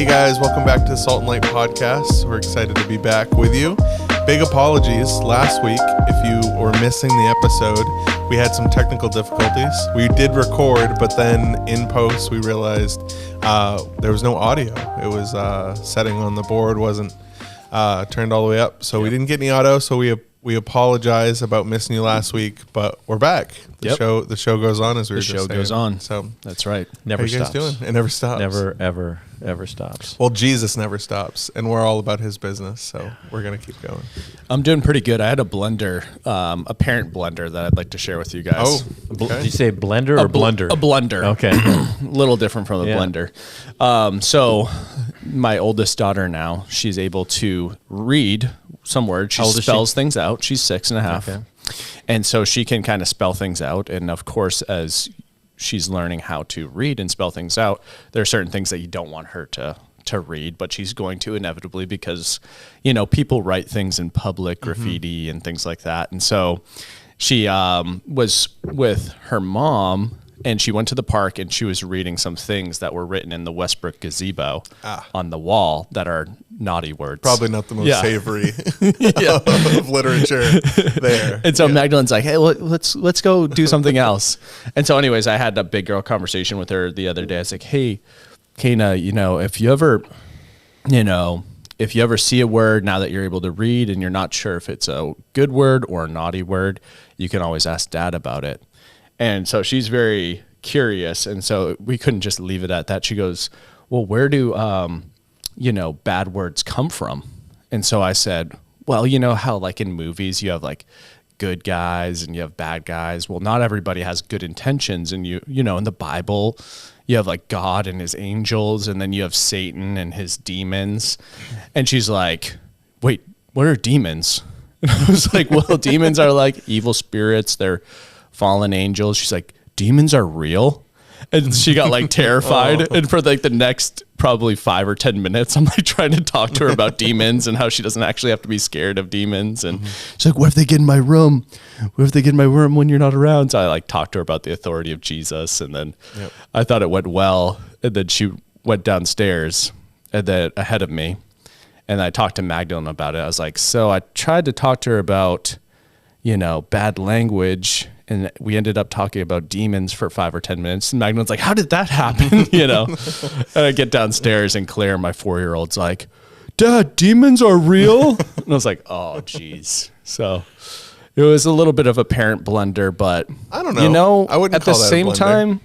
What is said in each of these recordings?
Hey guys, welcome back to the Salt&Light podcast. We're excited to be back with you. Big apologies last week if you were missing the episode. We had some technical difficulties. We did record, but then in post we realized there was no audio. It was setting on the board wasn't turned all the way up, so we didn't get any audio. So we apologize about missing you last week, but we're back. The show goes on, as we were just saying. The show goes on. So that's right. Never stops. How you guys doing? It never stops. Never, ever stops. Well, Jesus never stops, and we're all about his business, so we're going to keep going. I'm doing pretty good. I had a blender, a parent blender that I'd like to share with you guys. Oh, okay. Did you say blender or blunder? A blender. Okay. A little different from a blender. So my oldest daughter now, she's able to read some words. She spells things out. She's 6.5. Okay. And so she can kind of spell things out. And of course, as she's learning how to read and spell things out, there are certain things that you don't want her to read, but she's going to inevitably because, you know, people write things in public, graffiti and things like that. And so she was with her mom, and she went to the park and she was reading some things that were written in the Westbrook gazebo on the wall that are naughty words. Probably not the most savory of literature there. And so Magdalene's like, hey, let's go do something else. And so anyways, I had a big girl conversation with her the other day. I was like, hey, Kana, if you ever see a word now that you're able to read and you're not sure if it's a good word or a naughty word, you can always ask Dad about it. And so she's very curious. And so we couldn't just leave it at that. She goes, well, where do, bad words come from? And so I said, well, you know how like in movies you have like good guys and you have bad guys. Well, not everybody has good intentions. And in the Bible, you have like God and his angels, and then you have Satan and his demons. And she's like, wait, what are demons? And I was like, well, demons are like evil spirits. They're fallen angels. She's like, demons are real? And she got like terrified. And for like the next probably 5 or 10 minutes, I'm like trying to talk to her about demons and how she doesn't actually have to be scared of demons. And she's like, what if they get in my room? What if they get in my room when you're not around? So I like talked to her about the authority of Jesus. And then I thought it went well. And then she went downstairs and then ahead of me. And I talked to Magdalene about it. I was like, so I tried to talk to her about, bad language. And we ended up talking about demons for 5 or 10 minutes. And Magdalene's like, how did that happen? And I get downstairs and Claire, my 4-year-old's like, Dad, demons are real? And I was like, oh, geez. So it was a little bit of a parent blunder, but I don't know. I wouldn't at call the that same a blunder. time,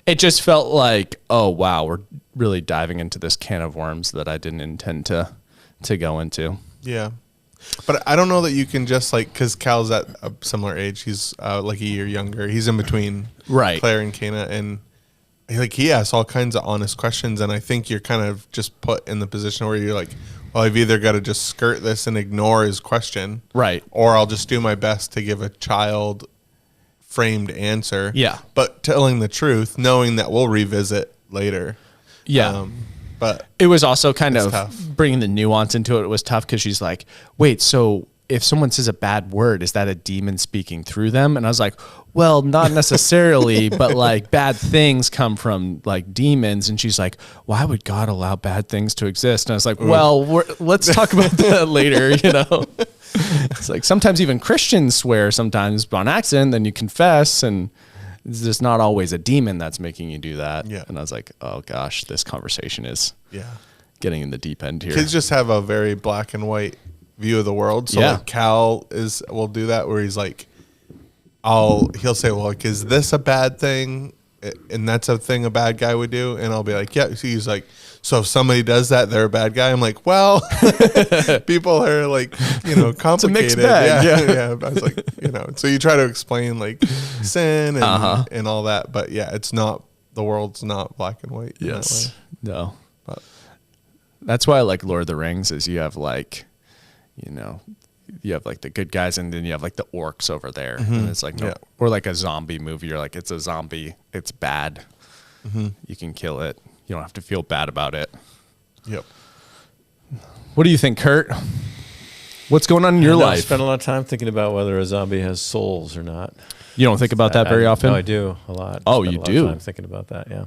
it just felt like, oh, wow, we're really diving into this can of worms that I didn't intend to go into. Yeah. But I don't know that you can just because Cal's at a similar age. He's like a year younger. He's in between Claire and Kana. And he asks all kinds of honest questions. And I think you're kind of just put in the position where you're like, well, I've either got to just skirt this and ignore his question. Right. Or I'll just do my best to give a child framed answer. Yeah. But telling the truth, knowing that we'll revisit later. Yeah. But it was also kind of tough. Bringing the nuance into it. It was tough because she's like, wait, so if someone says a bad word, is that a demon speaking through them? And I was like, well, not necessarily, but like bad things come from like demons. And she's like, why would God allow bad things to exist? And I was like, well, let's talk about that later. It's like sometimes even Christians swear sometimes on accident, then you confess, and there's not always a demon that's making you do that. Yeah. And I was like, oh gosh, this conversation is getting in the deep end here. Kids just have a very black and white view of the world. So like Cal will do that where he's like, he'll say, well, like, is this a bad thing? And that's a thing a bad guy would do. And I'll be like, yeah. So he's like, so if somebody does that, they're a bad guy. I'm like, well, people are like, complicated. It's a mixed bag. Yeah. I was like, so you try to explain like sin and all that. But it's not, the world's not black and white. Yes. No. But that's why I like Lord of the Rings is you have like, you have like the good guys and then you have like the orcs over there. And it's like, or like a zombie movie. You're like, it's a zombie. It's bad. You can kill it. You don't have to feel bad about it. Yep. What do you think, Kurt? What's going on in your life? I spend a lot of time thinking about whether a zombie has souls or not. You don't think about that very often? No, I do a lot. Oh, you do? I'm thinking about that, yeah.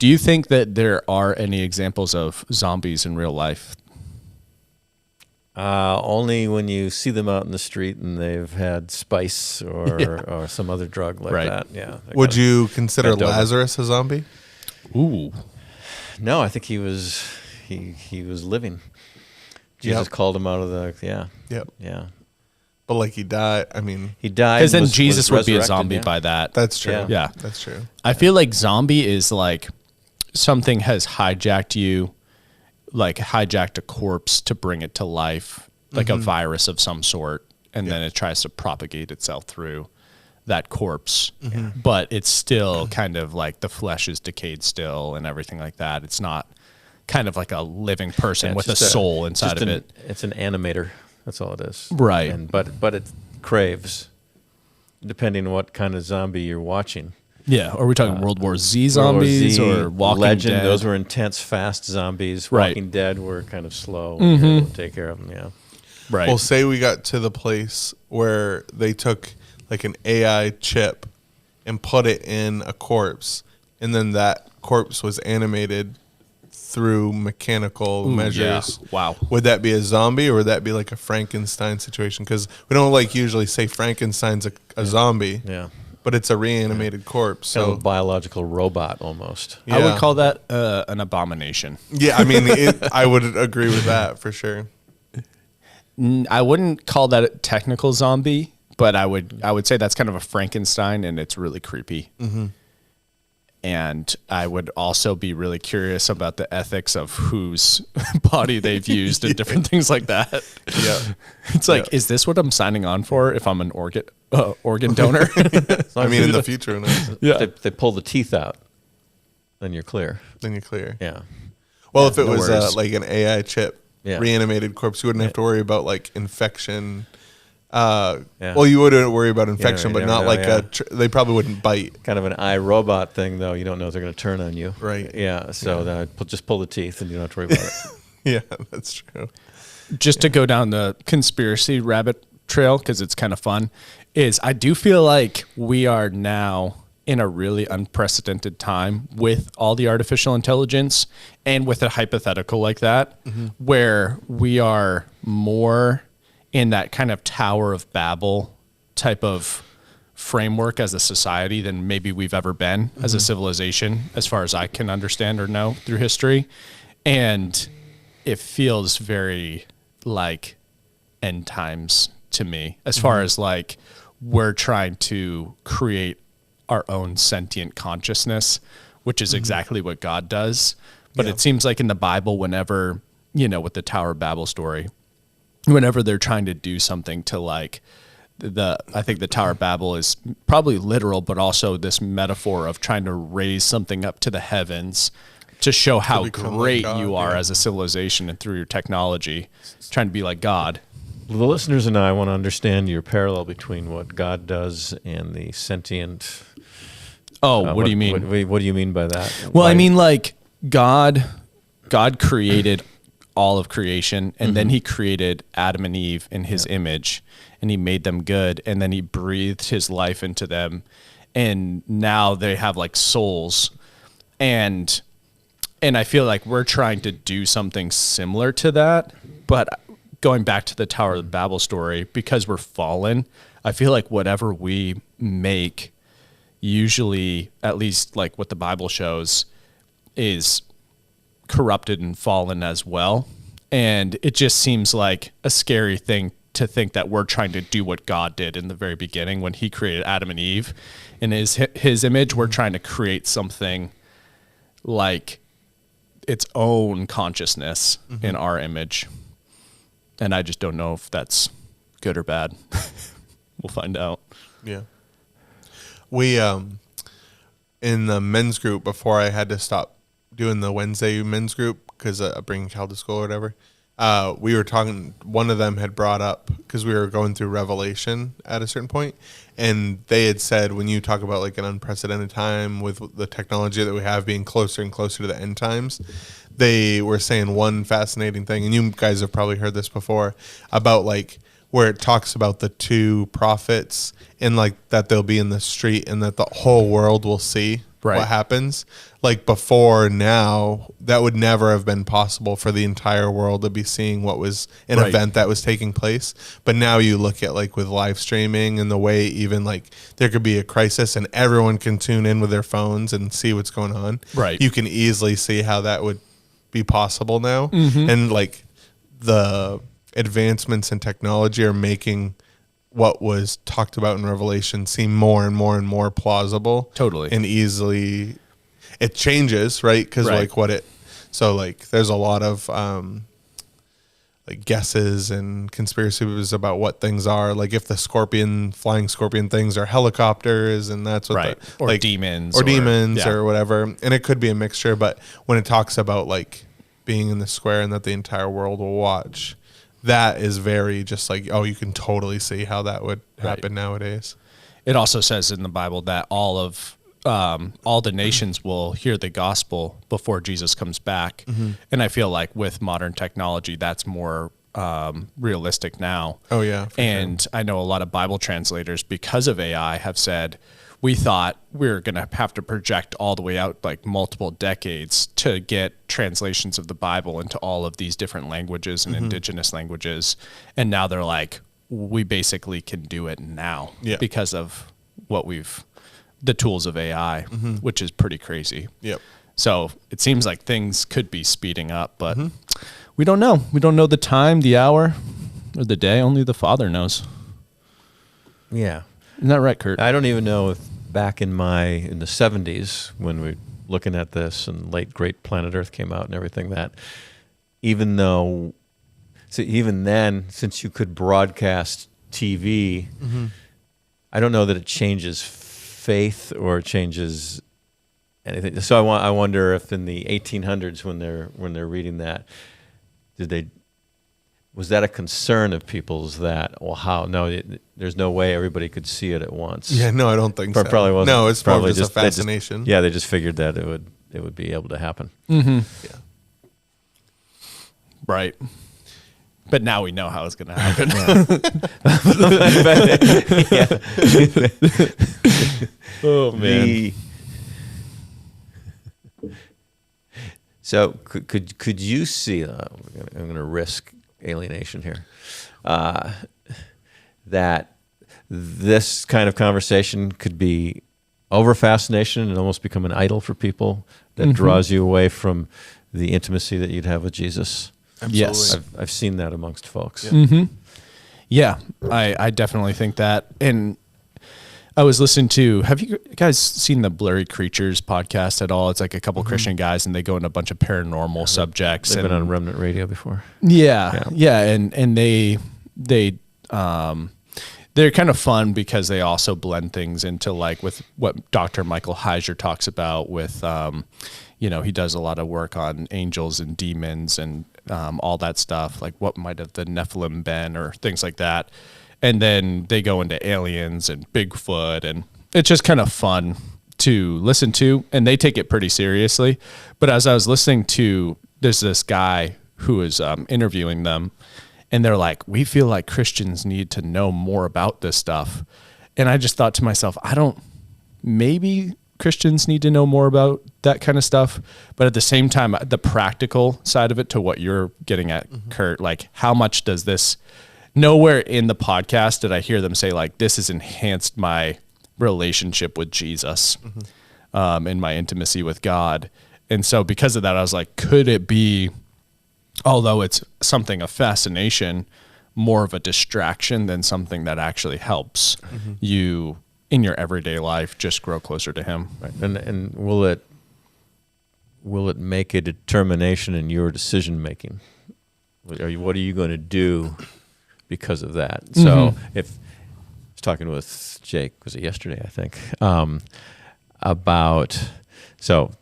Do you think that there are any examples of zombies in real life? Only when you see them out in the street and they've had spice or some other drug like that. Yeah. Would you consider Lazarus a zombie? Ooh. No, I think he was living. Jesus called him out of the yeah. But like he died. I mean, he died because then Jesus would be a zombie by that. That's true. Yeah, that's true. I feel like zombie is like something has hijacked you, like hijacked a corpse to bring it to life, like a virus of some sort, and then it tries to propagate itself through that corpse. But it's still kind of like the flesh is decayed still and everything like that. It's not kind of like a living person with a soul inside of it. It's an animator. That's all it is. Right. But it craves, depending on what kind of zombie you're watching. Yeah. Are we talking World War Z zombies or Walking Legend? Dead? Those were intense, fast zombies. Right. Walking Dead were kind of slow. We'll take care of them. Yeah. Right. Well, say we got to the place where they took like an AI chip and put it in a corpse, and then that corpse was animated through mechanical measures. Yeah. Wow. Would that be a zombie, or would that be like a Frankenstein situation? Because we don't like usually say Frankenstein's a zombie. Yeah. But it's a reanimated corpse. Kind So of a biological robot almost. yeah. I would call that an abomination. Yeah, I mean, I would agree with that for sure. I wouldn't call that a technical zombie, but I would say that's kind of a Frankenstein, and it's really creepy. And I would also be really curious about the ethics of whose body they've used and different things like that. Yeah. It's like, is this what I'm signing on for if I'm an organ donor? I mean, in the future, who knows? Yeah. They pull the teeth out, then you're clear. Then you're clear. Yeah. Well, if it no was worries. like an AI chip, reanimated corpse, you wouldn't have to worry about like infection. Well, you wouldn't worry about infection, but not like they probably wouldn't bite. Kind of an iRobot thing, though. You don't know if they're going to turn on you. Right. Yeah. So then just pull the teeth, and you don't have to worry about it. Yeah, that's true. Just to go down the conspiracy rabbit trail, because it's kind of fun, is I do feel like we are now in a really unprecedented time with all the artificial intelligence and with a hypothetical like that, where we are more in that kind of Tower of Babel type of framework as a society than maybe we've ever been as a civilization, as far as I can understand or know through history. And it feels very like end times to me, as far as like we're trying to create our own sentient consciousness, which is exactly what God does. But it seems like in the Bible, whenever, with the Tower of Babel story, whenever they're trying to do something to like I think the Tower of Babel is probably literal, but also this metaphor of trying to raise something up to the heavens to show how become great like God, you are as a civilization and through your technology, trying to be like God. The listeners and I want to understand your parallel between what God does and the sentient. Oh, what do you mean? What do you mean by that? Well, I mean, like God created all of creation, and then he created Adam and Eve in his image, and he made them good, and then he breathed his life into them, and now they have like souls, and I feel like we're trying to do something similar to that, but going back to the Tower of Babel story, because we're fallen, I feel like whatever we make, usually, at least like what the Bible shows, is corrupted and fallen as well. And it just seems like a scary thing to think that we're trying to do what God did in the very beginning when he created Adam and Eve in his image. We're trying to create something like its own consciousness in our image. And I just don't know if that's good or bad. We'll find out. Yeah. We, in the men's group, before I had to stop doing the Wednesday men's group because bringing Cal to school or whatever, we were talking, one of them had brought up, because we were going through Revelation at a certain point, and they had said, when you talk about like an unprecedented time with the technology that we have being closer and closer to the end times, they were saying one fascinating thing, and you guys have probably heard this before, about like where it talks about the two prophets and like that they'll be in the street and that the whole world will see what happens. Like before now, that would never have been possible for the entire world to be seeing what was an event that was taking place. But now you look at like with live streaming and the way even like there could be a crisis and everyone can tune in with their phones and see what's going on. Right. You can easily see how that would be possible now. And like the advancements in technology are making what was talked about in Revelation seem more and more and more plausible. Totally. And easily it changes, right? Because like so like there's a lot of like guesses and conspiracies about what things are. Like if the flying scorpion things are helicopters and that's what or like demons. Or whatever. And it could be a mixture, but when it talks about like being in the square and that the entire world will watch, that is very just like, oh, you can totally see how that would happen nowadays. It also says in the Bible that all the nations will hear the gospel before Jesus comes back. And I feel like with modern technology, that's more realistic now. Oh, yeah. And I know a lot of Bible translators, because of AI, have said, we thought we were going to have to project all the way out like multiple decades to get translations of the Bible into all of these different languages and indigenous languages. And now they're like, we basically can do it now because of the tools of AI, which is pretty crazy. Yep. So it seems like things could be speeding up, but we don't know. We don't know the time, the hour, or the day. Only the Father knows. Yeah. Isn't that right, Kurt? I don't even know if back in the 70s when we were looking at this and late great Planet Earth came out and everything, that even then, since you could broadcast TV, I don't know that it changes faith or changes anything. So I wonder if in the 1800s when they're reading that, was that a concern of people's that, well, how? No, there's no way everybody could see it at once. Yeah, no, I don't think so. Probably wasn't. No, it's probably just a they fascination. They just figured that it would be able to happen. Yeah. Right. But now we know how it's going to happen. Oh, man. So could you see, I'm going to risk alienation here, that this kind of conversation could be over fascination and almost become an idol for people that draws you away from the intimacy that you'd have with Jesus? Absolutely. Yes. I've seen that amongst folks. Yeah, I definitely think that. And I was listening to, have you guys seen the Blurry Creatures podcast at all? It's like a couple Christian guys and they go into a bunch of paranormal subjects. They've been on Remnant Radio before. Yeah. And they're kind of fun because they also blend things into like with what Dr. Michael Heiser talks about with, he does a lot of work on angels and demons and all that stuff, like what might have the Nephilim been or things like that. And then they go into aliens and Bigfoot, and it's just kind of fun to listen to, and they take it pretty seriously. But as I was listening to, there's this guy who is interviewing them, and they're like, we feel like Christians need to know more about this stuff. And I just thought to myself, maybe Christians need to know more about that kind of stuff. But at the same time, the practical side of it to what you're getting at, Kurt, like how much does this, nowhere in the podcast did I hear them say like, this has enhanced my relationship with Jesus and my intimacy with God. And so because of that, I was like, could it be, although it's something of fascination, more of a distraction than something that actually helps you in your everyday life just grow closer to him? Right. And will it make a determination in your decision making? What are you going to do because of that? So if I was talking with Jake, was it yesterday, I think, so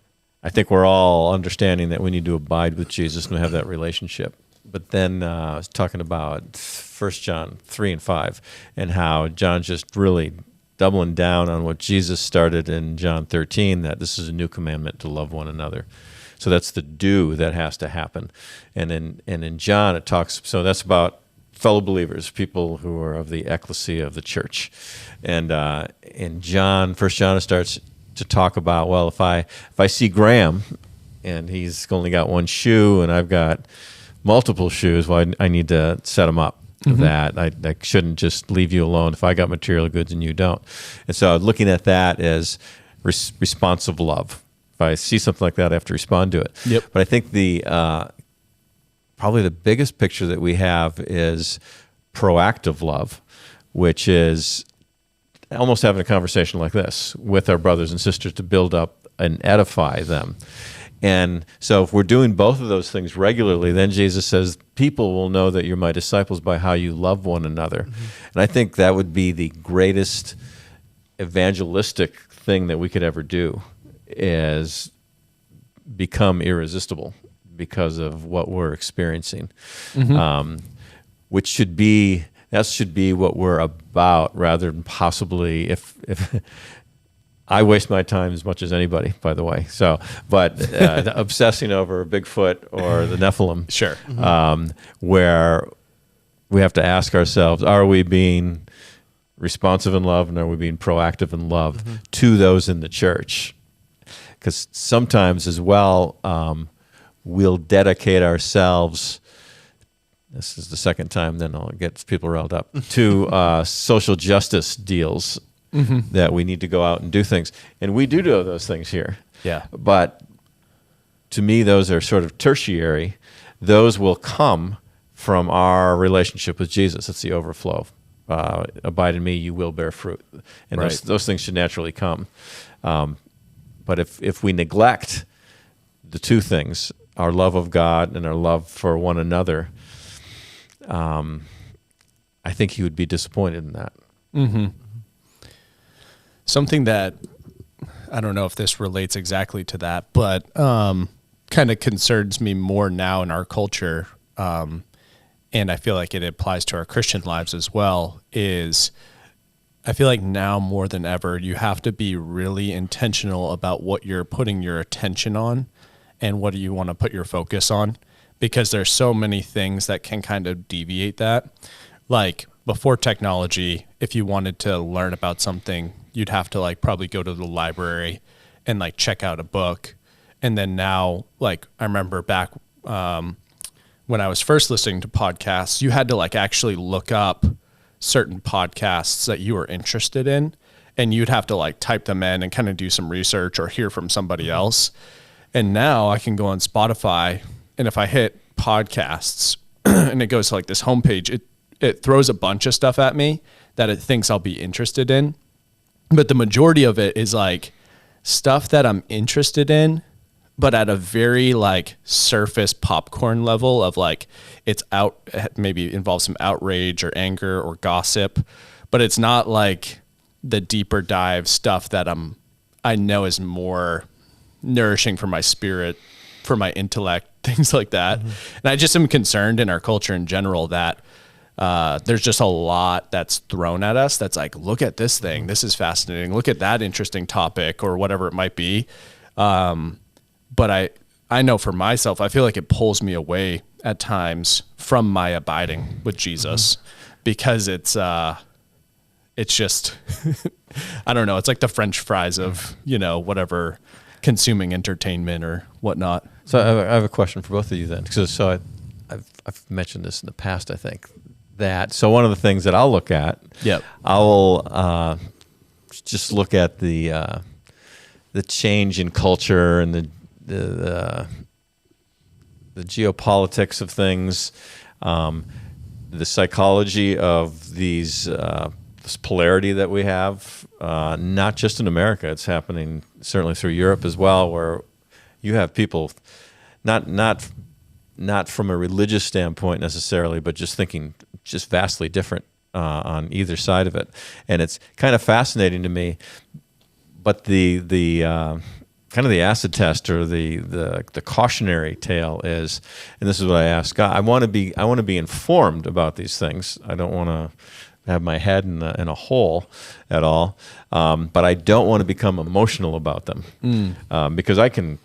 I think we're all understanding that we need to abide with Jesus and have that relationship. But then I was talking about 1 John 3 and 5 and how John's just really doubling down on what Jesus started in John 13, that this is a new commandment to love one another. So that's the do that has to happen. And in John it talks, so that's about fellow believers, people who are of the ecclesia of the church. And in 1 John, it starts to talk about, well, if I see Graham and he's only got one shoe and I've got multiple shoes, well, I need to set him up. That I shouldn't just leave you alone if I got material goods and you don't. And so looking at that as responsive love. If I see something like that, I have to respond to it. Yep. But I think the probably the biggest picture that we have is proactive love, which is almost having a conversation like this with our brothers and sisters to build up and edify them. And so if we're doing both of those things regularly, then Jesus says, people will know that you're my disciples by how you love one another. And I think that would be the greatest evangelistic thing that we could ever do, is become irresistible because of what we're experiencing, which should be what we're about, rather than possibly if I waste my time as much as anybody, by the way. So, but obsessing over Bigfoot or the Nephilim, Sure. Where we have to ask ourselves: are we being responsive in love, and are we being proactive in love to those in the church? Because sometimes, as well, we'll dedicate ourselves. This is the second time, then I'll get people riled up, to social justice deals. That we need to go out and do things. And we do those things here. Yeah. But to me, those are sort of tertiary. Those will come from our relationship with Jesus. It's the overflow. Abide in me, you will bear fruit. And Right. those things should naturally come. But if we neglect the two things, our love of God and our love for one another, I think he would be disappointed in that. Something that, I don't know if this relates exactly to that, but kind of concerns me more now in our culture, and I feel like it applies to our Christian lives as well, is I feel like now more than ever, you have to be really intentional about what you're putting your attention on and what do you want to put your focus on, because there's so many things that can kind of deviate that. Like before technology, if you wanted to learn about something, you'd have to like probably go to the library and like check out a book. And then now, like I remember back when I was first listening to podcasts, you had to like actually look up certain podcasts that you were interested in, and you'd have to like type them in and kind of do some research or hear from somebody else. And now I can go on Spotify, and if I hit podcasts and it goes to like this homepage, it throws a bunch of stuff at me that it thinks I'll be interested in. But the majority of it is like stuff that I'm interested in, but at a very like surface popcorn level of like it's out, maybe involves some outrage or anger or gossip, but it's not like the deeper dive stuff that I know is more nourishing for my spirit, for my intellect, things like that. And I just am concerned in our culture in general that there's just a lot that's thrown at us that's like, look at this thing, this is fascinating, look at that interesting topic or whatever it might be. But I know for myself, I feel like it pulls me away at times from my abiding with Jesus, because it's just, I don't know, it's like the French fries of, whatever, consuming entertainment or whatnot. So I have a question for both of you then. So I've mentioned this in the past, I think. So one of the things that I'll look at, I will just look at the change in culture and the geopolitics of things, the psychology of this polarity that we have, not just in America. It's happening certainly through Europe as well, where you have people not from a religious standpoint necessarily, but just thinking just vastly different on either side of it. And it's kind of fascinating to me. But the kind of the acid test or the cautionary tale is, and this is what I ask God, I want to be informed about these things. I don't want to have my head in a hole at all, but I don't want to become emotional about them, because I can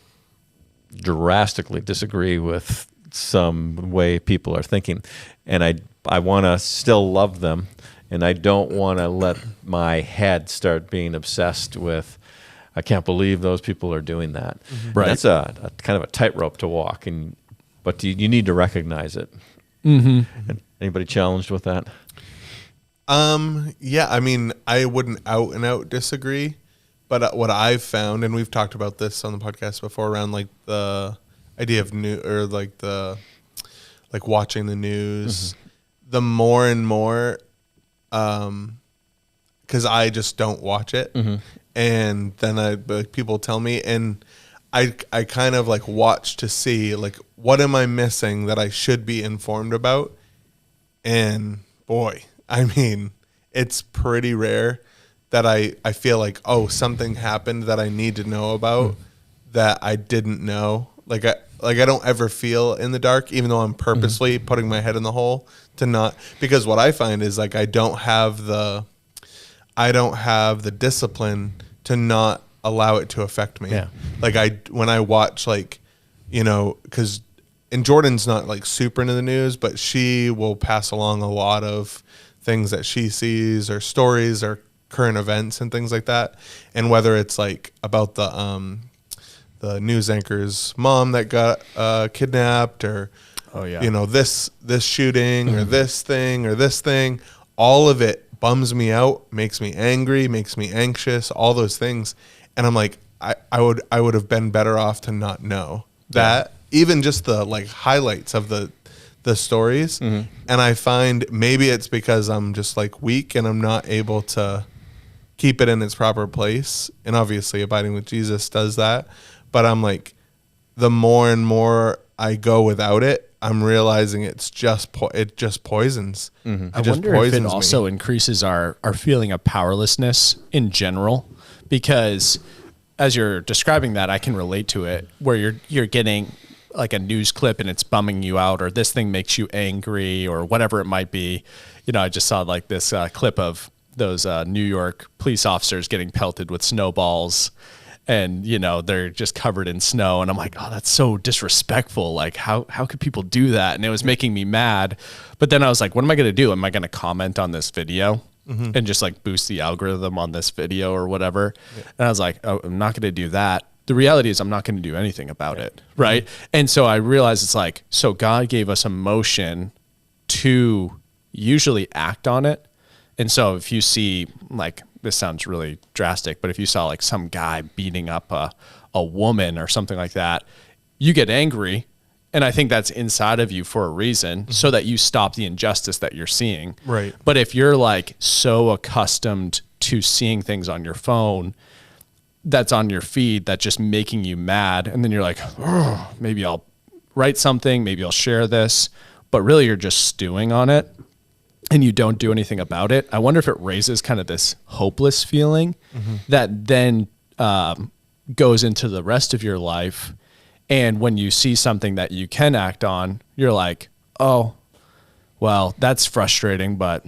drastically disagree with some way people are thinking, and I want to still love them, and I don't want to let my head start being obsessed with I can't believe those people are doing that. Right. That's a kind of a tightrope to walk, but you need to recognize it. Mm-hmm. And anybody challenged with that? Yeah, I mean, I wouldn't out and out disagree, but what I've found, and we've talked about this on the podcast before, around like the idea of like watching the news, the more and more, because I just don't watch it, and then people tell me, and I kind of like watch to see like what am I missing that I should be informed about, and boy, I mean, it's pretty rare that I feel like, oh, something happened that I need to know about that I didn't know. Like I don't ever feel in the dark, even though I'm purposely putting my head in the hole to not, because what I find is like I don't have the discipline to not allow it to affect me. Yeah. Like when I watch, like, you know, because, and Jordan's not like super into the news, but she will pass along a lot of things that she sees or stories or current events and things like that. And whether it's like about the news anchor's mom that got kidnapped, or you know, this shooting or this thing, all of it bums me out, makes me angry, makes me anxious, all those things. And I'm like, I would have been better off to not know that, even just the like highlights of the stories. And I find maybe it's because I'm just like weak and I'm not able to keep it in its proper place. And obviously abiding with Jesus does that. But I'm like, the more and more I go without it, I'm realizing it just poisons. I wonder if it also increases our feeling of powerlessness in general, because as you're describing that, I can relate to it, where you're getting like a news clip and it's bumming you out, or this thing makes you angry, or whatever it might be. You know, I just saw like this clip of those New York police officers getting pelted with snowballs, and, you know, they're just covered in snow. And I'm like, oh, that's so disrespectful. Like, how could people do that? And it was making me mad. But then I was like, what am I going to do? Am I going to comment on this video and just like boost the algorithm on this video or whatever? Yeah. And I was like, oh, I'm not going to do that. The reality is I'm not going to do anything about it. Right. And so I realized it's like, so God gave us emotion to usually act on it. And so if you see, like, this sounds really drastic, but if you saw like some guy beating up a woman or something like that, you get angry. And I think that's inside of you for a reason, so that you stop the injustice that you're seeing. Right. But if you're like so accustomed to seeing things on your phone that's on your feed that's just making you mad, and then you're like, oh, maybe I'll write something, maybe I'll share this, but really you're just stewing on it and you don't do anything about it. I wonder if it raises kind of this hopeless feeling that then goes into the rest of your life. And when you see something that you can act on, you're like, oh, well, that's frustrating, but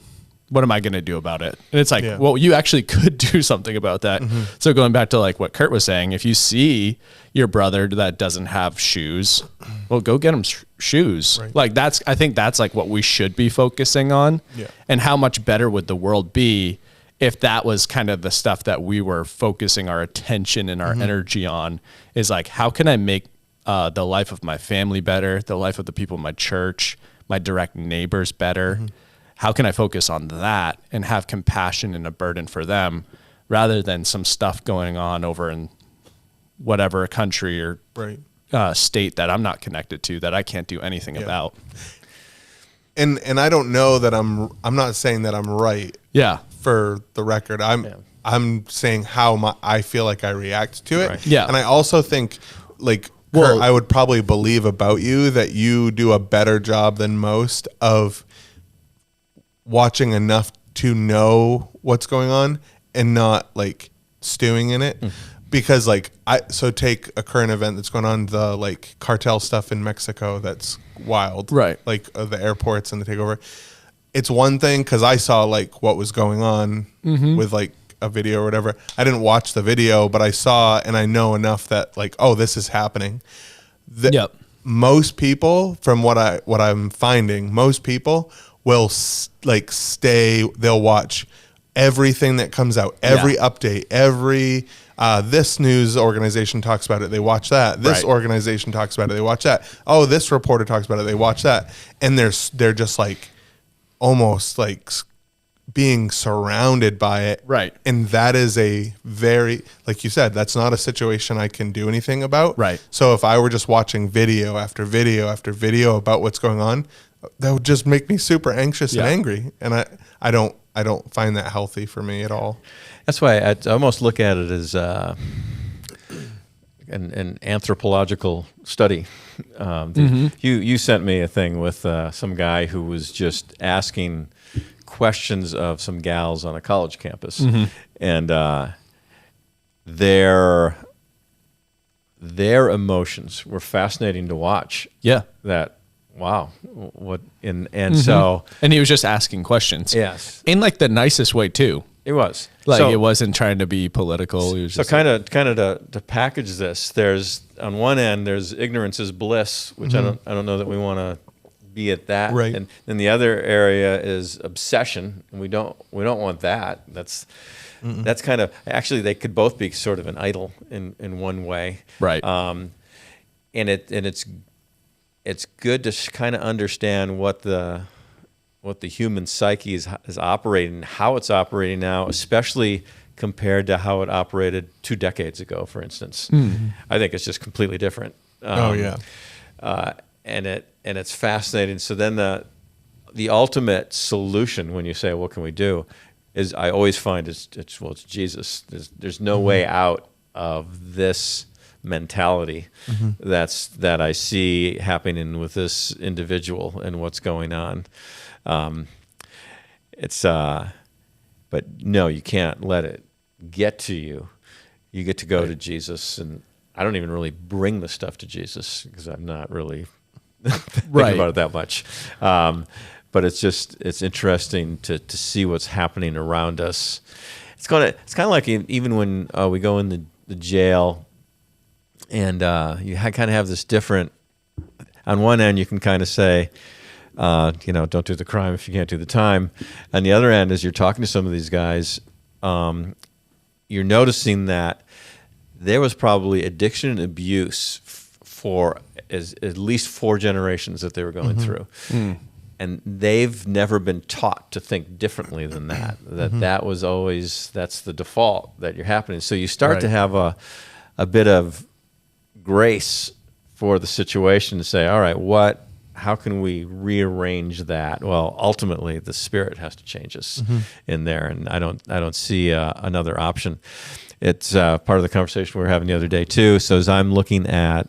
what am I going to do about it? And it's like, well, you actually could do something about that. So going back to like what Kurt was saying, if you see your brother that doesn't have shoes, well, go get him shoes. Right. Like I think that's like what we should be focusing on. Yeah. And how much better would the world be if that was kind of the stuff that we were focusing our attention and our energy on, is like, how can I make the life of my family better, the life of the people in my church, my direct neighbors better? How can I focus on that and have compassion and a burden for them, rather than some stuff going on over in whatever country or state that I'm not connected to, that I can't do anything about. And I don't know that I'm not saying that I'm right. Yeah. For the record, I'm saying how I feel like I react to it. Right. Yeah. And I also think, like, Kurt, I would probably believe about you that you do a better job than most of watching enough to know what's going on and not like stewing in it. Because like so take a current event that's going on, the like cartel stuff in Mexico that's wild, right? Like the airports and the takeover. It's one thing because I saw like what was going on with like a video or whatever. I didn't watch the video, but I saw and I know enough that like, oh, this is happening. Most people, from what I'm finding, most people will like they'll watch everything that comes out, every update, every This news organization talks about it. They watch that. This Right. organization talks about it. They watch that. Oh, this reporter talks about it. They watch that. And they're just like almost like being surrounded by it. Right. And that is a very, like you said, that's not a situation I can do anything about. Right. So if I were just watching video after video after video about what's going on, that would just make me super anxious and angry. And I don't find that healthy for me at all. That's why I almost look at it as an anthropological study. You sent me a thing with some guy who was just asking questions of some gals on a college campus, and their emotions were fascinating to watch. Yeah. That wow, what and so And he was just asking questions. yes, In like the nicest way too. it was Like so, it wasn't trying to be political. He was So just kind of to package this, there's on one end there's ignorance is bliss, which I don't know that we want to be at that. Right. And then the other area is obsession, and we don't want that. That's kind of actually they could both be sort of an idol in one way. right. And it's good to kind of understand what the human psyche is operating, how it's operating now, especially compared to how it operated 2 decades ago, for instance. I think it's just completely different. And it's fascinating. So then the ultimate solution when you say, what can we do, is I always find it's Jesus. There's no way out of this mentality that I see happening with this individual and what's going on. But no, you can't let it get to you. You get to go to Jesus, and I don't even really bring the stuff to Jesus because I'm not really thinking about it that much. But it's interesting to see what's happening around us. It's kind of like even when we go in the jail, and you kind of have this different. On one end, you can kind of say, don't do the crime if you can't do the time. On the other end, as you're talking to some of these guys, you're noticing that there was probably addiction and abuse for at least 4 generations that they were going through. And they've never been taught to think differently than that. That was always, that's the default that you're happening. So you start to have a bit of grace for the situation to say, all right, how can we rearrange that? Well, ultimately the Spirit has to change us in there. And I don't see another option. It's part of the conversation we were having the other day too. So as I'm looking at,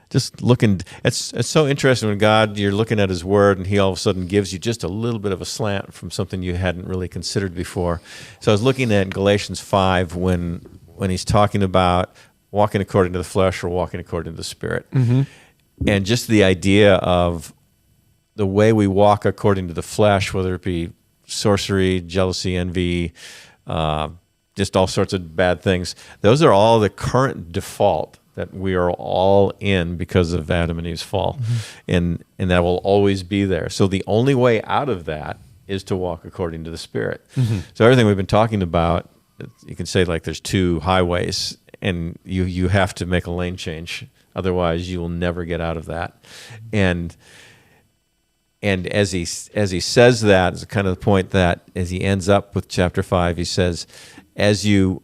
it's so interesting when God, you're looking at His Word, and He all of a sudden gives you just a little bit of a slant from something you hadn't really considered before. So I was looking at Galatians 5 when He's talking about walking according to the flesh or walking according to the Spirit, and just the idea of the way we walk according to the flesh, whether it be sorcery, jealousy, envy, just all sorts of bad things. Those are all the current default that we are all in because of Adam and Eve's fall. And that will always be there. So the only way out of that is to walk according to the Spirit. So everything we've been talking about, you can say like there's 2 highways, and you have to make a lane change. Otherwise, you will never get out of that. And as he says that, is kind of the point that as he ends up with chapter 5, he says, as you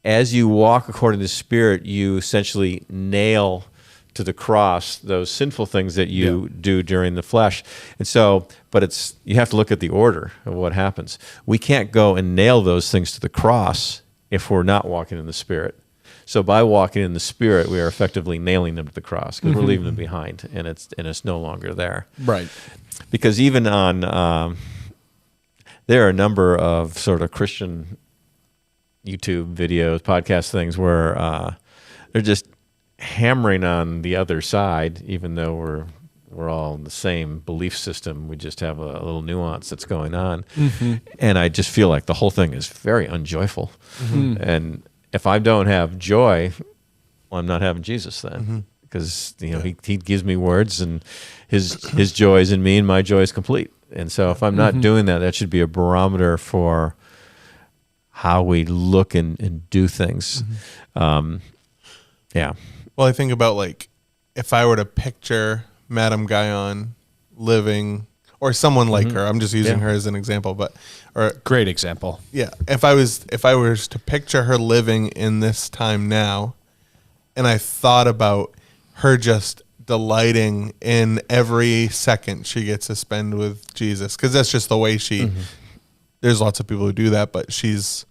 walk according to the Spirit, you essentially nail to the cross those sinful things that you do during the flesh. And so, but you have to look at the order of what happens. We can't go and nail those things to the cross if we're not walking in the Spirit. So by walking in the Spirit, we are effectively nailing them to the cross because we're leaving them behind, and it's no longer there. Right. Because even on there are a number of sort of Christian YouTube videos, podcast things where they're just hammering on the other side, even though we're all in the same belief system. We just have a little nuance that's going on. And I just feel like the whole thing is very unjoyful. And if I don't have joy, well, I'm not having Jesus then. Because he gives me words, and his joy is in me, and my joy is complete. And so if I'm not doing that, that should be a barometer for how we look and do things. Yeah. Well, I think about like if I were to picture Madame Guyon living, or someone like her. I'm just using her as an example, but Great example. yeah, if I was to picture her living in this time now, and I thought about her just delighting in every second she gets to spend with Jesus, because that's just the way she. There's lots of people who do that, but she's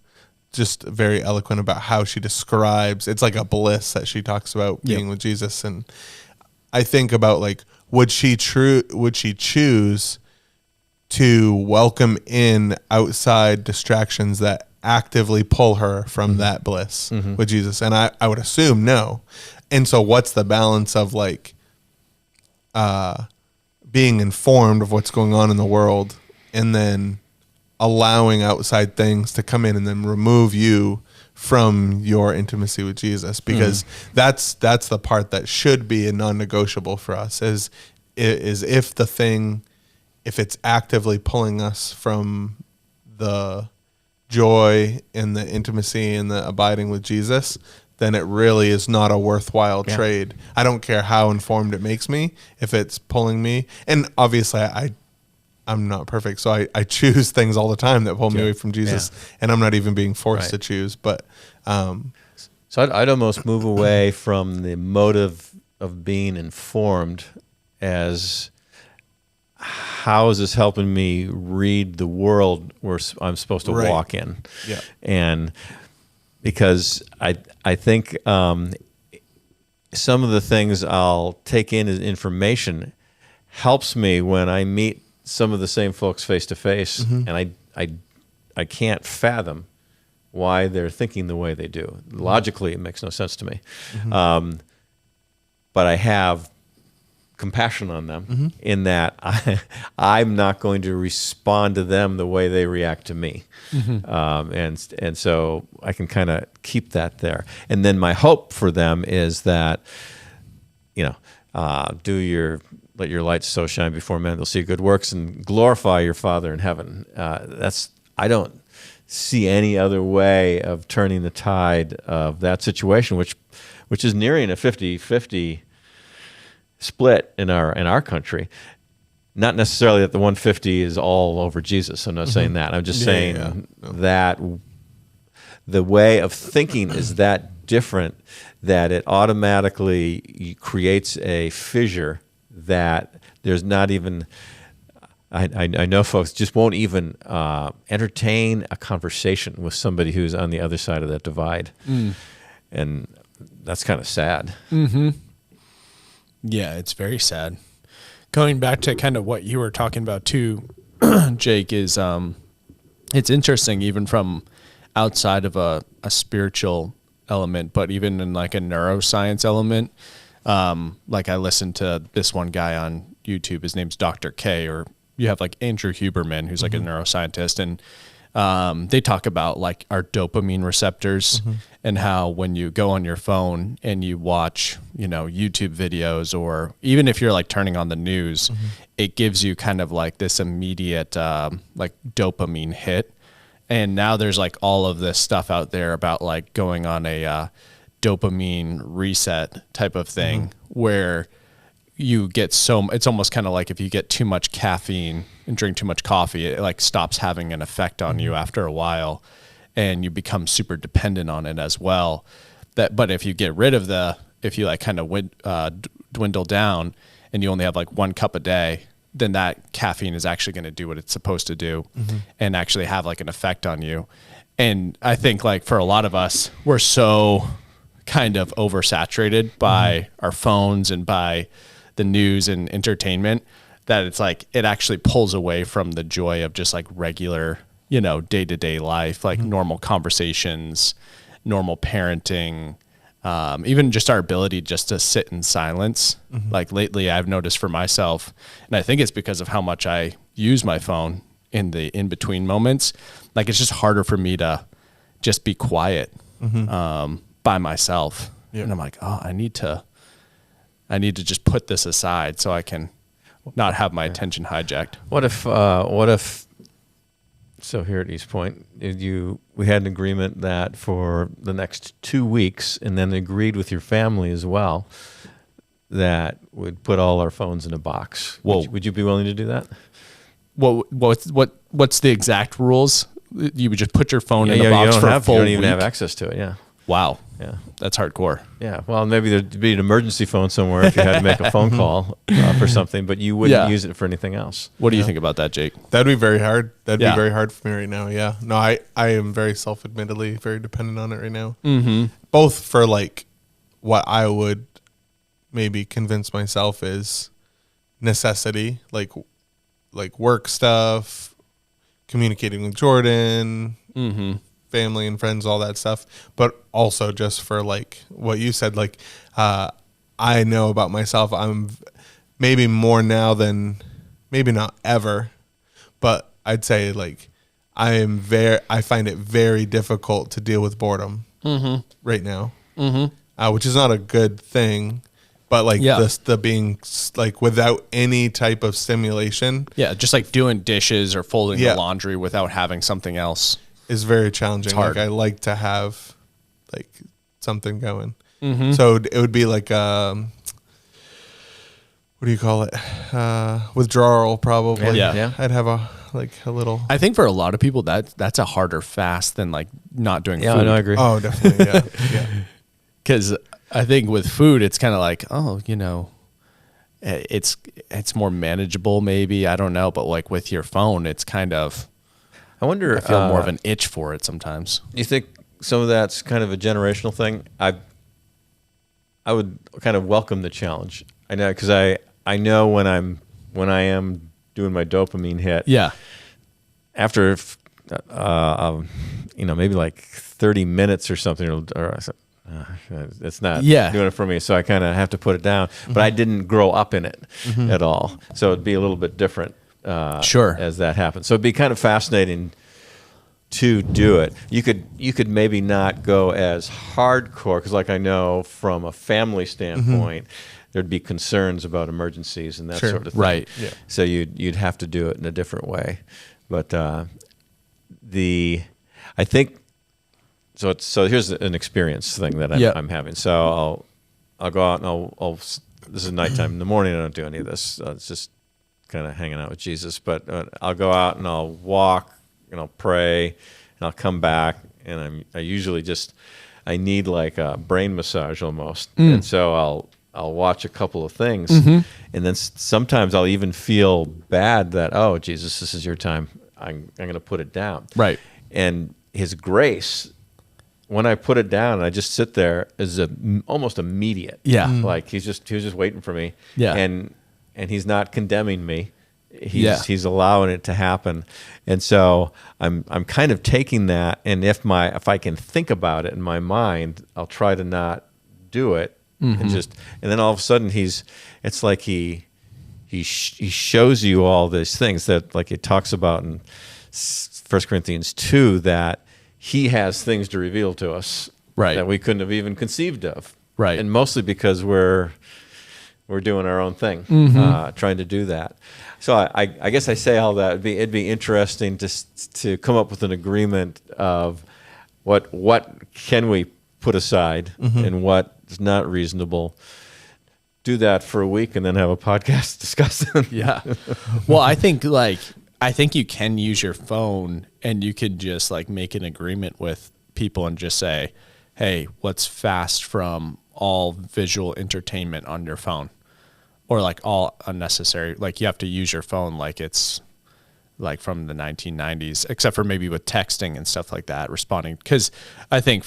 just very eloquent about how she describes. It's like a bliss that she talks about being with Jesus, and I think about like, would she choose to welcome in outside distractions that actively pull her from that bliss with Jesus? And I would assume no. And so what's the balance of like being informed of what's going on in the world and then allowing outside things to come in and then remove you from your intimacy with Jesus? Because that's the part that should be a non-negotiable for us, is if the thing, if it's actively pulling us from the joy and the intimacy and the abiding with Jesus, then it really is not a worthwhile trade. I don't care how informed it makes me, if it's pulling me. And obviously I'm not perfect, so I choose things all the time that pull me away from Jesus, and I'm not even being forced to choose. But so I'd almost move away from the motive of being informed as how is this helping me read the world where I'm supposed to walk in? Yeah. And because I think some of the things I'll take in as information helps me when I meet some of the same folks face to face, and I can't fathom why they're thinking the way they do. Logically, it makes no sense to me. But I have compassion on them in that I'm not going to respond to them the way they react to me. And so I can kind of keep that there. And then my hope for them is that, let your light so shine before men, they'll see your good works and glorify your Father in heaven. I don't see any other way of turning the tide of that situation, which is nearing a 50-50 split in our country. Not necessarily that the 150 is all over Jesus. I'm not saying that. I'm just saying that the way of thinking is that different that it automatically creates a fissure that there's not even. I know folks just won't even entertain a conversation with somebody who's on the other side of that divide, and that's kind of sad. Yeah, it's very sad. Going back to kind of what you were talking about too, Jake, is it's interesting even from outside of a spiritual element, but even in like a neuroscience element. Like I listened to this one guy on YouTube, his name's Dr. K, or you have like Andrew Huberman, who's like a neuroscientist, and they talk about like our dopamine receptors and how when you go on your phone and you watch, YouTube videos, or even if you're like turning on the news, it gives you kind of like this immediate like dopamine hit. And now there's like all of this stuff out there about like going on a dopamine reset type of thing where you get it's almost kind of like if you get too much caffeine and drink too much coffee, it like stops having an effect on you after a while, and you become super dependent on it as well. But if you get rid of if you like kind of dwindle down and you only have like 1 cup a day, then that caffeine is actually going to do what it's supposed to do and actually have like an effect on you. And I think like for a lot of us, we're so kind of oversaturated by our phones and by the news and entertainment that it's like it actually pulls away from the joy of just like regular, day-to-day life, like normal conversations, normal parenting, even just our ability just to sit in silence. Like lately I've noticed for myself, and I think it's because of how much I use my phone in the in-between moments, like it's just harder for me to just be quiet by myself. And I'm like, I need to just put this aside so I can not have my attention hijacked. What if So here at East Point, we had an agreement that for the next 2 weeks, and then agreed with your family as well, that we'd put all our phones in a box. Whoa. Would you be willing to do that? What's the exact rules? You would just put your phone in a You box don't for a have, full you don't even week? have access to it. Yeah. Wow. Yeah. That's hardcore. Yeah. Well, maybe there'd be an emergency phone somewhere if you had to make a phone call for something, but you wouldn't use it for anything else. What do you think about that, Jake? That'd be very hard. That'd Yeah. be very hard for me right now. Yeah. No, I am very self-admittedly very dependent on it right now. Mm-hmm. Both for like what I would maybe convince myself is necessity, like work stuff, communicating with Jordan, Mm-hmm. family and friends, all that stuff, but also just for like what you said, like I know about myself, I'm maybe more now than maybe not ever, but I'd say like I find it very difficult to deal with boredom right now, which is not a good thing, but like the being like without any type of stimulation, just like doing dishes or folding the laundry without having something else is very challenging. It's hard. Like I like to have like something going. Mm-hmm. So it would be like what do you call it? Withdrawal probably. Yeah. I'd have a little. I think for a lot of people that's a harder fast than like not doing food. Yeah, no, I agree. Oh, definitely. Yeah. Because I think with food, it's kind of like, it's more manageable maybe. I don't know. But like with your phone, it's kind of, I wonder. I feel more of an itch for it sometimes. You think some of that's kind of a generational thing? I would kind of welcome the challenge. I know, because I know when I am doing my dopamine hit. Yeah. After maybe like 30 minutes or something, or it's not doing it for me, so I kind of have to put it down. But I didn't grow up in it at all, so it'd be a little bit different. As that happens, so it'd be kind of fascinating to do it. You could maybe not go as hardcore, because like I know from a family standpoint, there'd be concerns about emergencies and that sort of thing. Right. Yeah. So you'd have to do it in a different way. But I think so. Here's an experience thing that I'm having. So I'll go out and this is nighttime. In the morning I don't do any of this. It's just kind of hanging out with Jesus. But I'll go out and I'll walk and I'll pray and I'll come back, and I usually I need like a brain massage almost. And so I'll watch a couple of things, and then sometimes I'll even feel bad that, oh, Jesus, this is your time. I'm going to put it down. Right. And His grace, when I put it down and I just sit there, is almost immediate. Yeah. Like he was just waiting for me. Yeah. And He's not condemning me. He's allowing it to happen. And so I'm kind of taking that, and if I can think about it in my mind, I'll try to not do it. And then all of a sudden it's like he shows you all these things that, like it talks about in 1 Corinthians 2, that He has things to reveal to us that we couldn't have even conceived of. Right. And mostly because we're doing our own thing, trying to do that. So I guess I say all that. It'd be interesting to come up with an agreement of what can we put aside and what is not reasonable. Do that for a week and then have a podcast discussing. Yeah. Well, I think you can use your phone, and you could just like make an agreement with people and just say, hey, let's fast from all visual entertainment on your phone, or like all unnecessary. Like you have to use your phone like it's like from the 1990s, except for maybe with texting and stuff like that, responding. Because I think,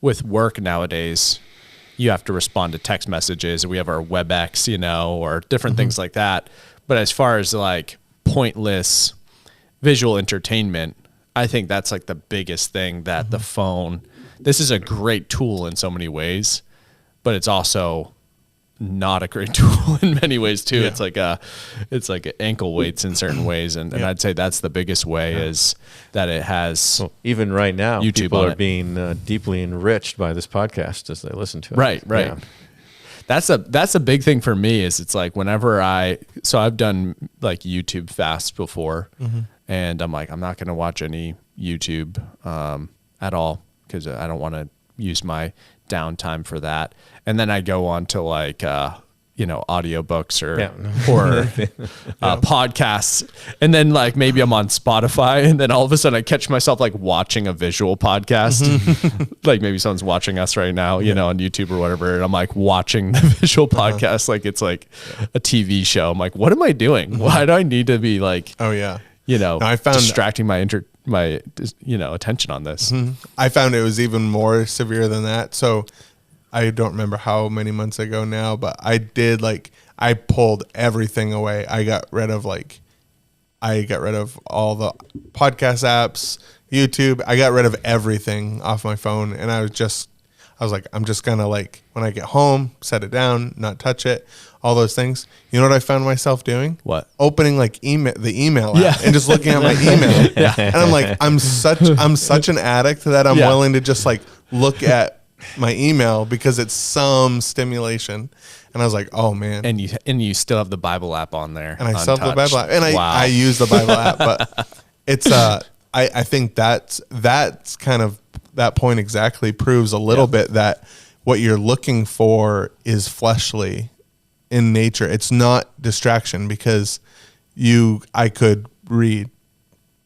with work nowadays, you have to respond to text messages. We have our WebEx, or different things like that. But as far as like pointless visual entertainment, I think that's like the biggest thing that the phone, this is a great tool in so many ways, but it's also not a great tool in many ways too. Yeah. It's like ankle weights in certain ways. And I'd say that's the biggest way is that it has, well, even right now, YouTube people are being deeply enriched by this podcast as they listen to it. Right. Yeah. That's a big thing for me is it's like whenever I've done like YouTube fasts before, and I'm like, I'm not going to watch any YouTube at all because I don't want to use my downtime for that. And then I go on to like audiobooks or podcasts, and then like maybe I'm on Spotify, and then all of a sudden I catch myself like watching a visual podcast, like maybe someone's watching us right now, on YouTube or whatever, and I'm like watching the visual podcast like it's like a TV show. I'm like, what am I doing? Why do I need to be like, no, I found distracting my attention on this? I found it was even more severe than that. So I don't remember how many months ago now, but I pulled everything away. I got rid of all the podcast apps, YouTube. I got rid of everything off my phone. And I was like, I'm just gonna like, when I get home, set it down, not touch it, all those things. You know what I found myself doing? What? Opening like the email app and just looking at my email. And I'm like, I'm such an addict that I'm willing to just like look at my email because it's some stimulation. And I was like, oh man. And you still have the Bible app on there. And I still have the Bible app. And I use the Bible app, but it's I think that's kind of, that point exactly proves a little bit that what you're looking for is fleshly in nature. It's not distraction, because I could read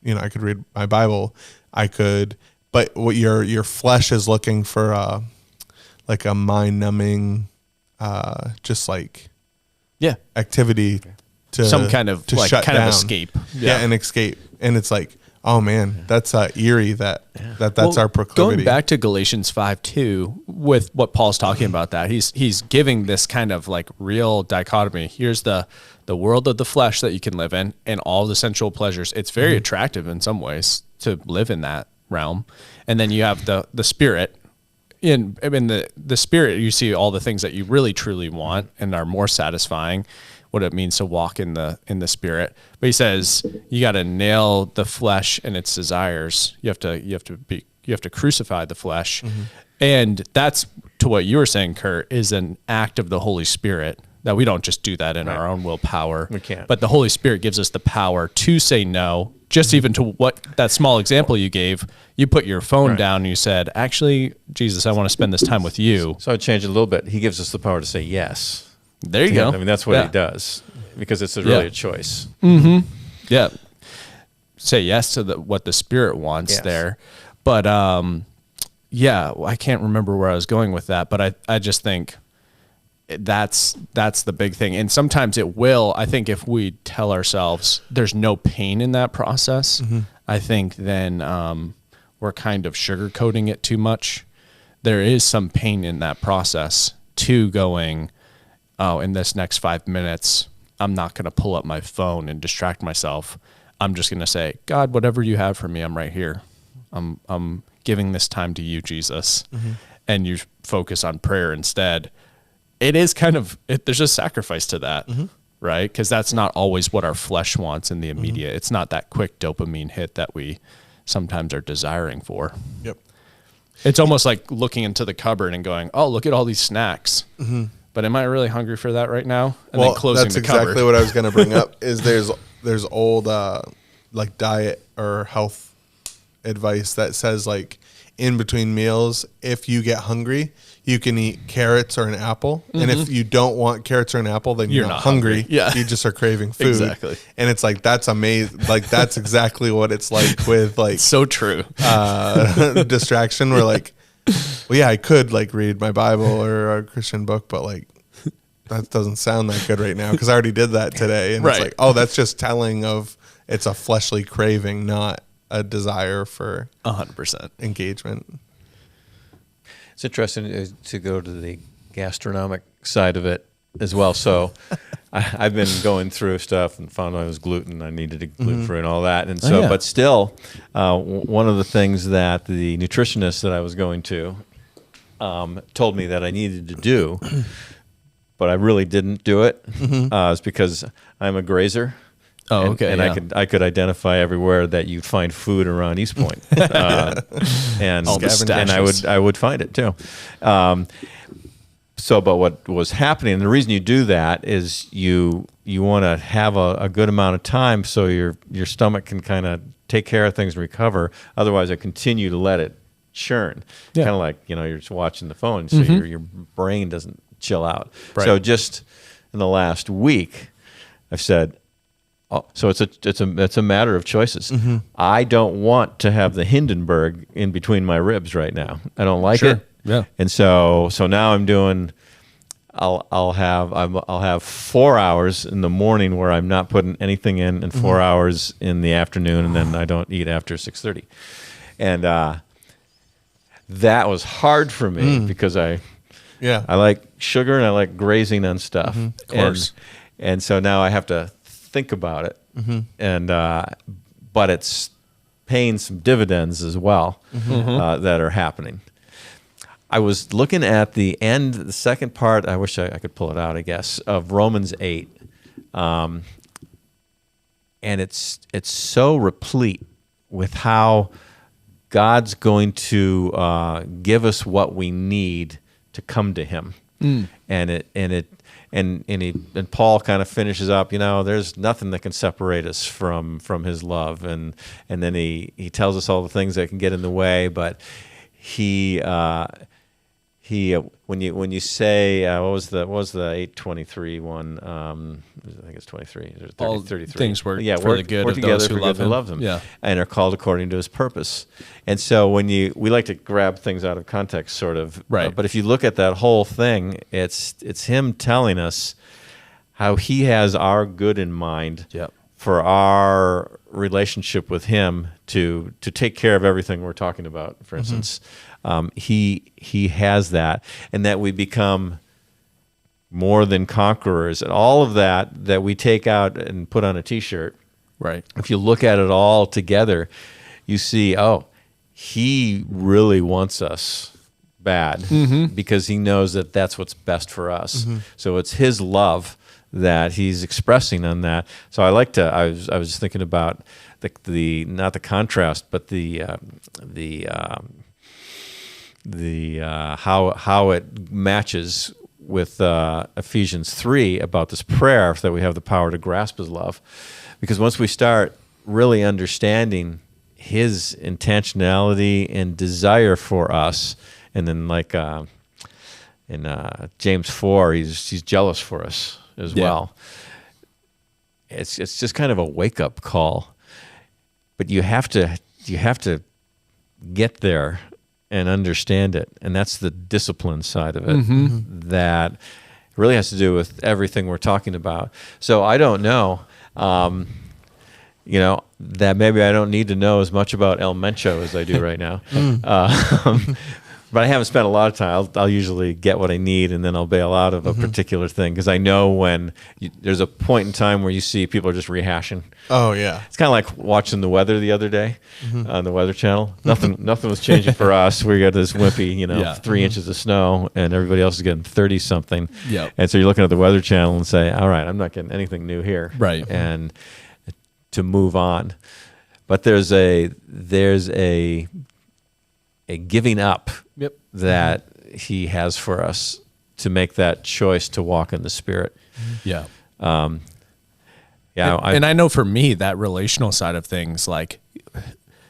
my Bible, but what your flesh is looking for, like a mind-numbing, just like activity to some kind of to like shut kind down. of escape. An escape, and it's like, oh man, that's eerie. That's our proclivity. Going back to Galatians 5:2, with what Paul's talking about, that he's giving this kind of like real dichotomy. Here's the world of the flesh that you can live in, and all the sensual pleasures. It's very attractive in some ways to live in that realm. And then you have the spirit. In the spirit, you see all the things that you really truly want and are more satisfying, what it means to walk in the spirit. But he says you got to nail the flesh and its desires. You have to crucify the flesh. And that's, to what you were saying, Kurt, is an act of the Holy Spirit, that we don't just do that in our own willpower. We can't. But the Holy Spirit gives us the power to say no. Just even to what that small example you gave, you put your phone down and you said, actually, Jesus, I want to spend this time with you. So I changed it a little bit. He gives us the power to say yes. There you go. I mean, that's what he does, because it's really a choice. Yeah. Say yes to what the Spirit wants there. But I can't remember where I was going with that, but I just think that's the big thing. And sometimes it will, I think, if we tell ourselves there's no pain in that process, I think then we're kind of sugarcoating it too much. There is some pain in that process to going, oh, in this next 5 minutes, I'm not going to pull up my phone and distract myself. I'm just going to say, God, whatever you have for me, I'm right here. I'm giving this time to you, Jesus. And you focus on prayer instead. It is kind of, there's a sacrifice to that, right? Because that's not always what our flesh wants in the immediate. It's not that quick dopamine hit that we sometimes are desiring for. Yep. It's almost like looking into the cupboard and going, oh, look at all these snacks. But am I really hungry for that right now? And then closing the cupboard. That's exactly what I was going to bring up, is there's old like diet or health advice that says, like, in between meals, if you get hungry, you can eat carrots or an apple. And if you don't want carrots or an apple, then you're not hungry. Yeah. You just are craving food. Exactly. And it's like, that's amazing. Like, that's exactly what it's like with, like, so true. Distraction. We're like, well, yeah, I could like read my Bible or a Christian book, but like, that doesn't sound that good right now, because I already did that today. And it's like, oh, that's just telling of, it's a fleshly craving, not a desire for 100% engagement. It's interesting to go to the gastronomic side of it as well. So I've been going through stuff and found I was gluten. I needed a gluten-free and all that. And so, but still, one of the things that the nutritionist that I was going to told me that I needed to do, but I really didn't do it, is because I'm a grazer. Oh, okay. And I could identify everywhere that you'd find food around East Point, and I would find it too. But what was happening, and the reason you do that is you to have a good amount of time so your stomach can kind of take care of things and recover. Otherwise, I continue to let it churn. Yeah. Kind of like, you're just watching the phone, so your brain doesn't chill out. Right. So just in the last week, I've said, so it's a matter of choices. I don't want to have the Hindenburg in between my ribs right now. I don't like it. Yeah. And so now I'm doing. I'll have 4 hours in the morning where I'm not putting anything in, and 4 hours in the afternoon, and then I don't eat after 6:30. And that was hard for me because I like sugar and I like grazing on stuff. Of course. And so now I have to think about it, and but it's paying some dividends as well that are happening. I was looking at the second part. I wish I could pull it out, I guess, of Romans 8, and it's so replete with how God's going to give us what we need to come to Him, and Paul kind of finishes up. There's nothing that can separate us from His love, and then he tells us all the things that can get in the way, but he when you say what was the 8:23 one? I think it's 23. 33. Things work for the good of those who love Him. Yeah, and are called according to His purpose. And so we like to grab things out of context, sort of. Right. But if you look at that whole thing, it's Him telling us how He has our good in mind. Yep. For our relationship with Him to take care of everything we're talking about, for instance. He has that, and that we become more than conquerors, and all of that we take out and put on a T-shirt. Right. If you look at it all together, you see, He really wants us bad because He knows that that's what's best for us. So it's His love that He's expressing on that. So I was thinking about the not the contrast, but how it matches with Ephesians 3 about this prayer that we have the power to grasp His love. Because once we start really understanding His intentionality and desire for us, and then like in James 4, He's jealous for us as well. It's just kind of a wake-up call. But you have to get there and understand it, and that's the discipline side of it that really has to do with everything we're talking about. So I don't know, that maybe I don't need to know as much about El Mencho as I do right now. But I haven't spent a lot of time. I'll usually get what I need, and then I'll bail out of a particular thing, because I know when there's a point in time where you see people are just rehashing. Oh yeah, it's kind of like watching the weather the other day on the Weather Channel. Nothing was changing for us. We got this wimpy, 3 inches of snow, and everybody else is getting 30 something. Yep. And so you're looking at the Weather Channel and say, all right, I'm not getting anything new here. Right. And to move on, but there's a giving up that He has for us to make that choice to walk in the Spirit. Yeah. And I know for me, that relational side of things, like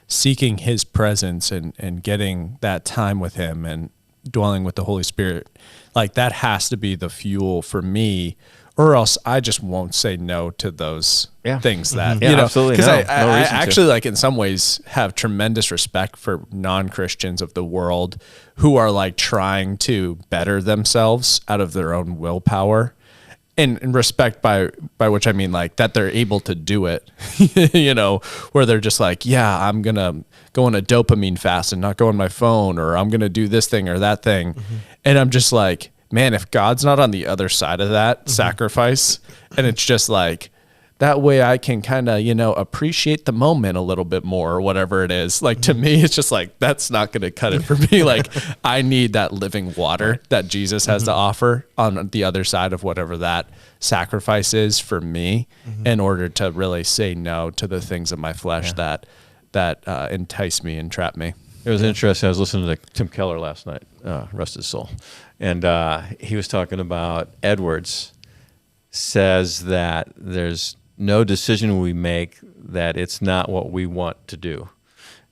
seeking His presence and getting that time with Him and dwelling with the Holy Spirit, like that has to be the fuel for me, or else I just won't say no to those things that, absolutely. Because I no reason actually, to. like, in some ways have tremendous respect for non-Christians of the world who are like trying to better themselves out of their own willpower. And respect by which I mean like that they're able to do it, where they're just like, yeah, I'm going to go on a dopamine fast and not go on my phone, or I'm going to do this thing or that thing. And I'm just like, man, if God's not on the other side of that sacrifice, and it's just like, that way I can kind of, appreciate the moment a little bit more, or whatever it is. Like, to me, it's just like, that's not going to cut it for me. Like, I need that living water that Jesus has to offer on the other side of whatever that sacrifice is for me, in order to really say no to the things of my flesh that entice me and trap me. It was interesting. I was listening to Tim Keller last night, rest his soul. And he was talking about Edwards says that there's no decision we make that it's not what we want to do.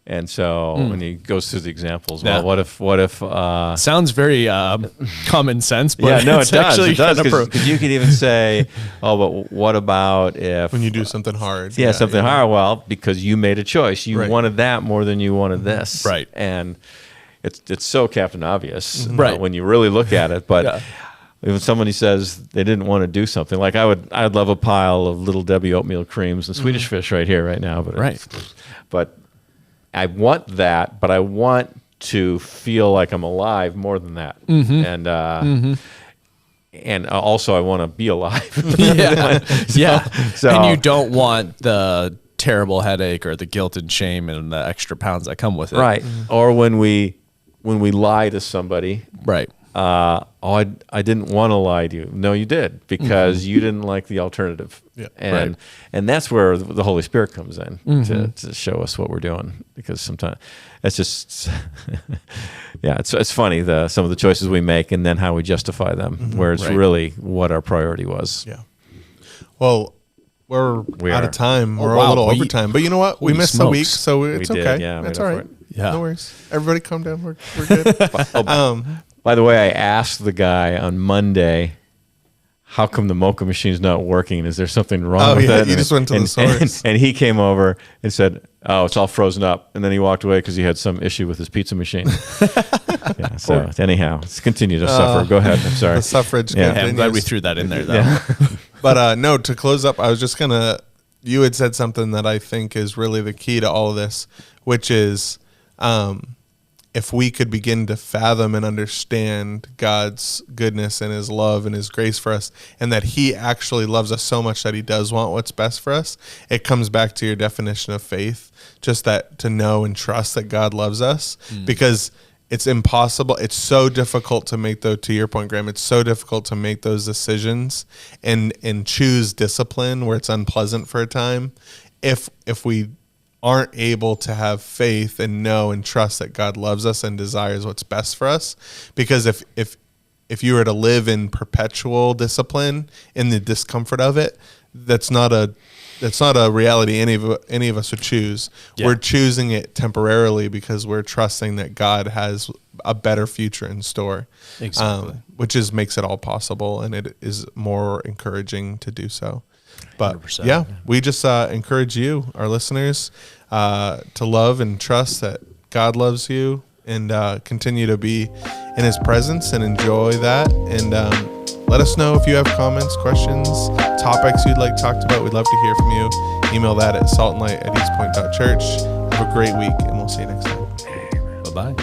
And so when he goes through the examples, well, what if sounds very common sense, but yeah, no, it does. It does, because you could even say, oh, but what about if when you do something hard? Yeah, something hard. Well, because you made a choice, you Right. wanted that more than you wanted this, Right. And it's so Captain Obvious, Right. when you really look at it, but. Yeah. If somebody says they didn't want to do something, like I'd love a pile of Little Debbie oatmeal creams and Swedish fish right here, right now. But Right. But I want that, but I want to feel like I'm alive more than that, and also I want to be alive. Yeah. So, And you don't want the terrible headache or the guilt and shame and the extra pounds that come with it. right? Or when we lie to somebody. Right. I didn't want to lie to you. No, you did, because you didn't like the alternative. Yeah. And that's where the Holy Spirit comes in to show us what we're doing, because sometimes it's just yeah, it's funny some of the choices we make and then how we justify them, where it's really what our priority was. Yeah. Well, we're out are. of time. We're wow. a little over time, but you know what? We Holy missed the week, smokes. so it's We did, okay. yeah, That's made all up right. for Yeah. No worries. Everybody, calm down. We're good. By the way, I asked the guy on Monday, how come the mocha machine's not working? Is there something wrong with it? You just went to the source. And he came over and said, oh, it's all frozen up. And then he walked away because he had some issue with his pizza machine. Yeah, so anyhow, let's continue to suffer. Go ahead. I'm sorry. The suffrage. Yeah. I'm glad we continues. threw that in there, though. But no, to close up, I was just gonna. You had said something that I think is really the key to all of this, which is, if we could begin to fathom and understand God's goodness and His love and His grace for us, and that He actually loves us so much that He does want what's best for us, it comes back to your definition of faith, just that to know and trust that God loves us, because it's impossible. It's so difficult to make, though, to your point, Graham, it's so difficult to make those decisions and choose discipline where it's unpleasant for a time if we aren't able to have faith and know and trust that God loves us and desires what's best for us. Because if you were to live in perpetual discipline, in the discomfort of it, that's not a reality any of us would choose. Yeah. We're choosing it temporarily because we're trusting that God has a better future in store. Exactly. Which makes it all possible, and it is more encouraging to do so. But 100%. yeah, we just encourage you, our listeners, to love and trust that God loves you, and continue to be in His presence and enjoy that. And let us know if you have comments, questions, topics you'd like talked about. We'd love to hear from you. Email that at saltandlight@eastpoint.church. Have a great week, and we'll see you next time. Bye-bye.